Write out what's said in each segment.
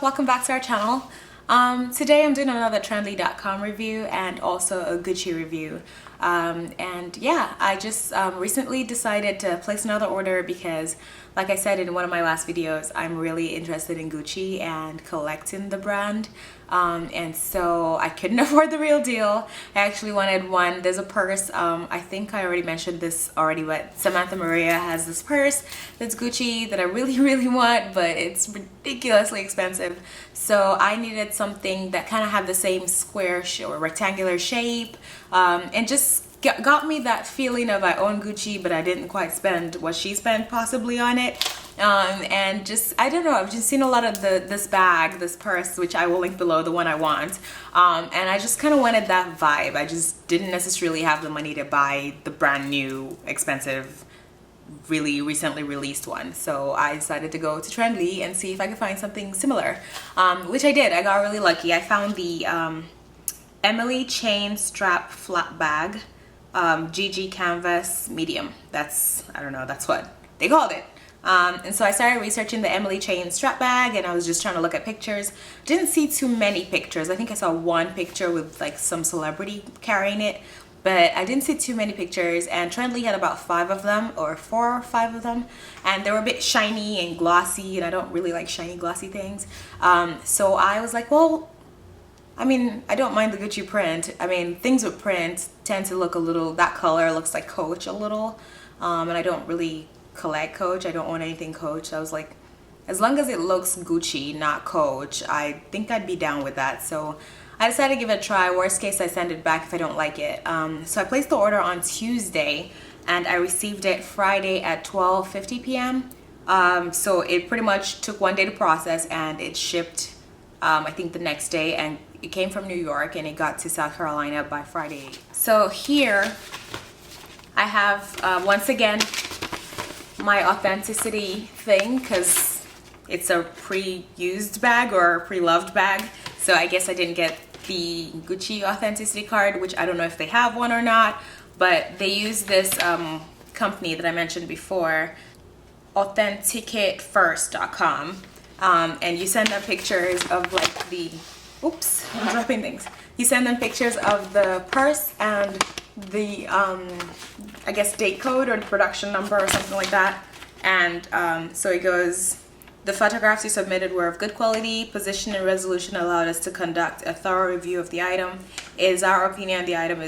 welcome back to our channel. Today I'm doing another Trendly.com review and also a Gucci review. And yeah, I just recently decided to place another order because, like I said in one of my last videos, I'm really interested in Gucci and collecting the brand. And so I couldn't afford the real deal. I actually wanted one. There's a purse, I think I already mentioned this already, but Samantha Maria has this purse that's Gucci that I really want, but it's ridiculously expensive. So I needed something that kind of had the same square or rectangular shape, and just got me that feeling of I own Gucci, but I didn't quite spend what she spent possibly on it. And just, I don't know, I've just seen a lot of this purse, which I will link below, the one I want. And I just kind of wanted that vibe. I just didn't necessarily have the money to buy the brand new, expensive, really recently released one. So I decided to go to Trendly and see if I could find something similar, which I did. I got really lucky. I found the Emily chain strap flat bag, GG canvas medium. I don't know, that's what they called it. And so I started researching the Emily chain strap bag, and I was just trying to look at pictures. Didn't see too many pictures. I think I saw one picture with like some celebrity carrying it, but I didn't see too many pictures. And Trendly had about 5 of them, or 4 or 5 of them, and they were a bit shiny and glossy, and I don't really like shiny glossy things. So I was like, well, I mean, I don't mind the Gucci print. I mean, things with print tend to look a little, that color looks like Coach a little, and I don't really collect Coach. I don't own anything Coach. So I was like, as long as it looks Gucci, not Coach, I think I'd be down with that. So I decided to give it a try. Worst case, I send it back if I don't like it. So I placed the order on Tuesday, and I received it Friday at 12:50 p.m. So it pretty much took 1 day to process, and it shipped, I think, the next day, and it came from New York, and it got to South Carolina by Friday. So here I have, once again, my authenticity thing, because it's a pre-used bag or a pre-loved bag. So I guess I didn't get the Gucci authenticity card, which I don't know if they have one or not, but they use this company that I mentioned before, AuthenticatedFirst.com, and you send them pictures of like the, oops, I'm dropping things. You send them pictures of the purse and the, I guess, date code or the production number or something like that. And so it goes, the photographs you submitted were of good quality. Position and resolution allowed us to conduct a thorough review of the item. It is our opinion the item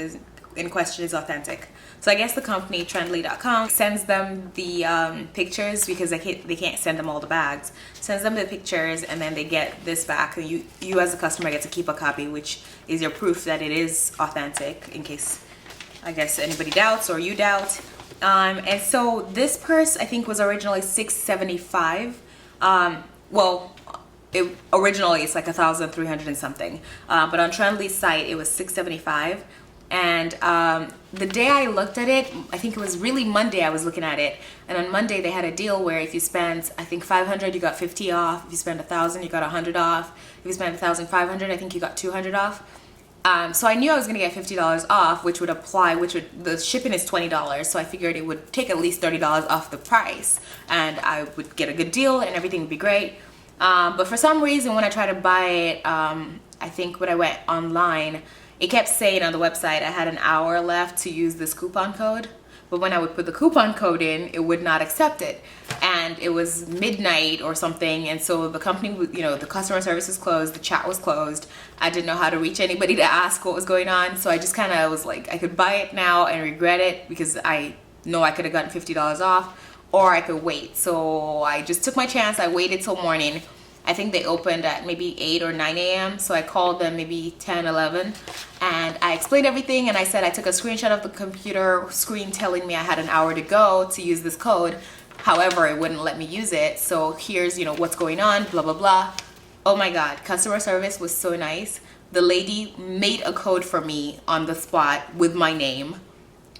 in question is authentic. So I guess the company, Trendly.com, sends them the pictures, because they can't send them all the bags. Sends them the pictures, and then they get this back, and you as a customer get to keep a copy, which is your proof that it is authentic, in case, I guess, anybody doubts or you doubt. And so this purse, I think, was originally $675. Well, originally it's like 1,300 and something, but on Trendly's site it was $675. And the day I looked at it, I think it was really Monday I was looking at it, and on Monday they had a deal where if you spend, I think, 500, you got 50 off. If you spend 1,000, you got 100 off. If you spend 1,500, I think you got 200 off. So I knew I was gonna get $50 off, which would apply, the shipping is $20, so I figured it would take at least $30 off the price, and I would get a good deal and everything would be great. But for some reason, when I tried to buy it, I think when I went online, it kept saying on the website I had an hour left to use this coupon code, but when I would put the coupon code in, it would not accept it. And it was midnight or something, and so the company, the customer service was closed, the chat was closed. I didn't know how to reach anybody to ask what was going on, so I just kind of was like, I could buy it now and regret it, because I know I could have gotten $50 off, or I could wait. So I just took my chance. I waited till morning. I think they opened at maybe 8 or 9 a.m. So I called them maybe 10, 11, and I explained everything, and I said I took a screenshot of the computer screen telling me I had an hour to go to use this code. However, it wouldn't let me use it. So here's, what's going on, blah, blah, blah. Oh my God, customer service was so nice. The lady made a code for me on the spot with my name,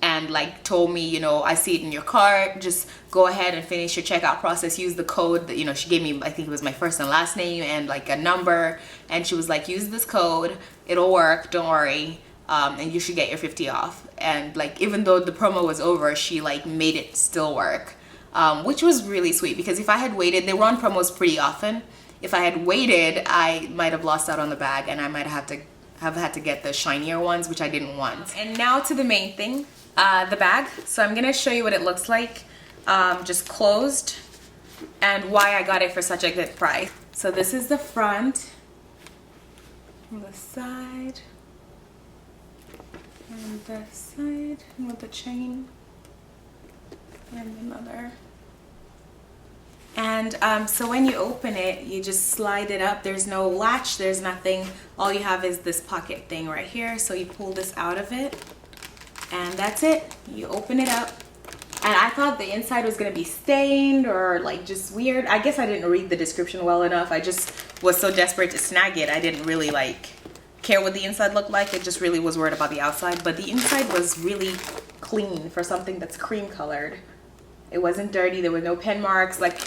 and like told me, I see it in your cart, just go ahead and finish your checkout process, use the code that, she gave me, I think it was my first and last name and like a number, and she was like, use this code, it'll work, don't worry, and you should get your 50 off. And like, even though the promo was over, she like made it still work, which was really sweet, because if I had waited, they run promos pretty often, if I had waited, I might have lost out on the bag, and I might have had to get the shinier ones, which I didn't want. And now to the main thing, the bag. So I'm gonna show you what it looks like, just closed, and why I got it for such a good price. So this is the front, on the side, and the side with the chain, and another. And so when you open it, you just slide it up. There's no latch, there's nothing. All you have is this pocket thing right here. So you pull this out of it, and that's it. You open it up. And I thought the inside was gonna be stained or like just weird. I guess I didn't read the description well enough. I just was so desperate to snag it. I didn't really like care what the inside looked like. It just really was worried about the outside. But the inside was really clean for something that's cream colored. It wasn't dirty. There were no pen marks like,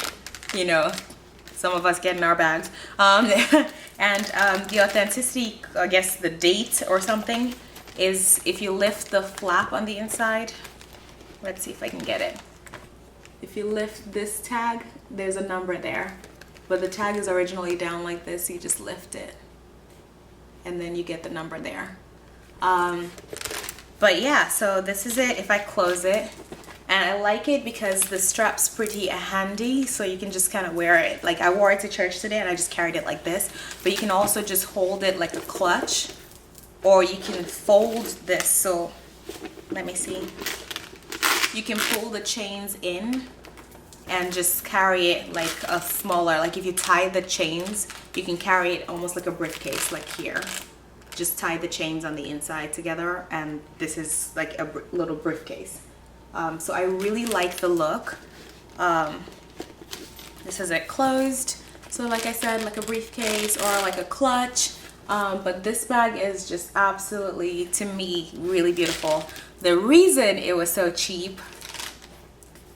you know, some of us get in our bags. And the authenticity, I guess the date or something, is if you lift the flap on the inside. Let's see if I can get it. If you lift this tag, there's a number there. But the tag is originally down like this. You just lift it, and then you get the number there. But yeah, so this is it if I close it. And I like it because the strap's pretty handy, so you can just kind of wear it. Like I wore it to church today and I just carried it like this. But you can also just hold it like a clutch, or you can fold this. So let me see. You can pull the chains in and just carry it like a smaller, like if you tie the chains, you can carry it almost like a briefcase, like here. Just tie the chains on the inside together, and this is like a little briefcase. So I really like the look. This is it closed. So like I said, like a briefcase or like a clutch. But this bag is just absolutely, to me, really beautiful. The reason it was so cheap,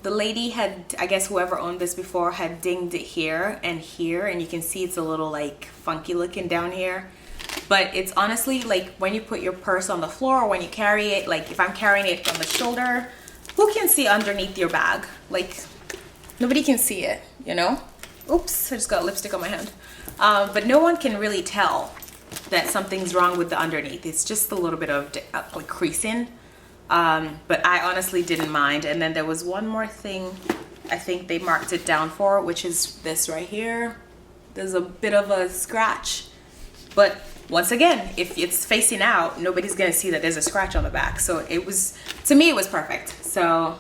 the lady had, I guess whoever owned this before had dinged it here, and you can see it's a little like funky looking down here. But it's honestly like when you put your purse on the floor, or when you carry it, like if I'm carrying it on the shoulder, who can see underneath your bag? Like nobody can see it, you know? Oops, I just got lipstick on my hand. But no one can really tell that something's wrong with the underneath. It's just a little bit of like creasing. But I honestly didn't mind. And then there was one more thing I think they marked it down for, which is this right here. There's a bit of a scratch. But once again, if it's facing out, nobody's gonna see that there's a scratch on the back. So it was, to me, it was perfect. So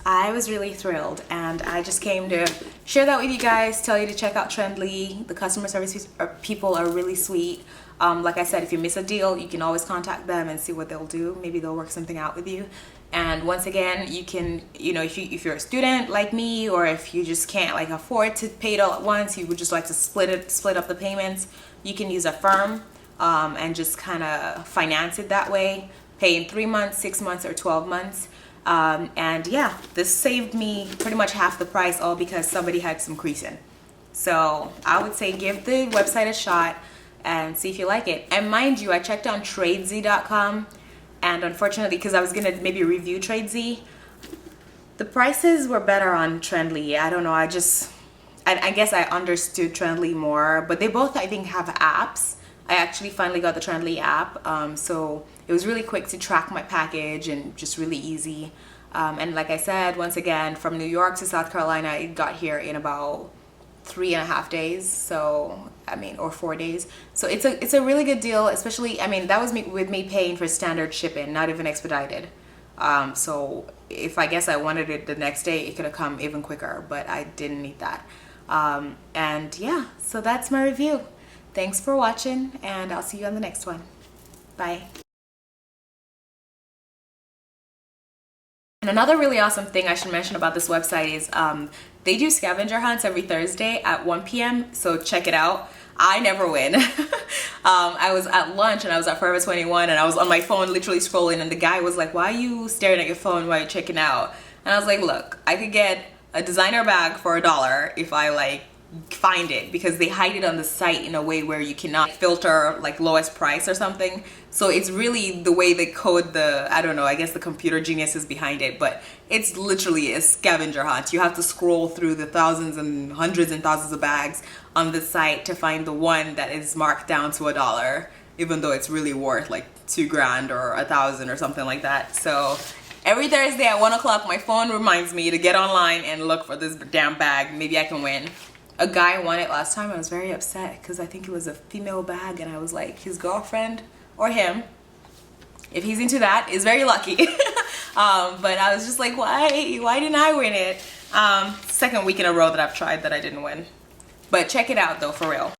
I was really thrilled, and I just came to share that with you guys, tell you to check out Trendly. The customer service people are really sweet. Like I said, if you miss a deal, you can always contact them and see what they'll do. Maybe they'll work something out with you. And once again, you can, you know, if you're a student like me, or if you just can't like afford to pay it all at once, you would just like to split up the payments, you can use a firm and just kind of finance it that way, pay in 3 months, 6 months, or 12 months. And yeah, this saved me pretty much half the price, all because somebody had some creasing. So I would say give the website a shot and see if you like it. And mind you, I checked on tradez.com, and unfortunately, because I was gonna maybe review Tradez, the prices were better on Trendly. I don't know, I guess I understood Trendly more, but they both, I think, have apps. I actually finally got the Trendly app, so it was really quick to track my package and just really easy. And like I said, once again, from New York to South Carolina, it got here in about 3.5 days. So I mean, or 4 days. So it's a really good deal, especially, I mean, that was with me paying for standard shipping, not even expedited. So if I guess I wanted it the next day, it could have come even quicker, but I didn't need that. And yeah, so that's my review. Thanks for watching, and I'll see you on the next one. Bye. And another really awesome thing I should mention about this website is they do scavenger hunts every Thursday at 1 p.m. So check it out. I never win. I was at lunch and I was at Forever 21 and I was on my phone literally scrolling, and the guy was like, "Why are you staring at your phone while you're checking out?" And I was like, "Look, I could get a designer bag for $1 if I like find it, because they hide it on the site in a way where you cannot filter like lowest price or something. So it's really the way they code the, I don't know, I guess the computer geniuses behind it, but it's literally a scavenger hunt. You have to scroll through the thousands and hundreds and thousands of bags on the site to find the one that is marked down to $1, even though it's really worth like $2,000 or $1,000 or something like that. So every Thursday at 1 o'clock, my phone reminds me to get online and look for this damn bag. Maybe I can win. A guy won it last time. I was very upset because I think it was a female bag, and I was like, his girlfriend or him, if he's into that, is very lucky. But I was just like, why didn't I win it? Second week in a row that I've tried that I didn't win. But check it out though, for real.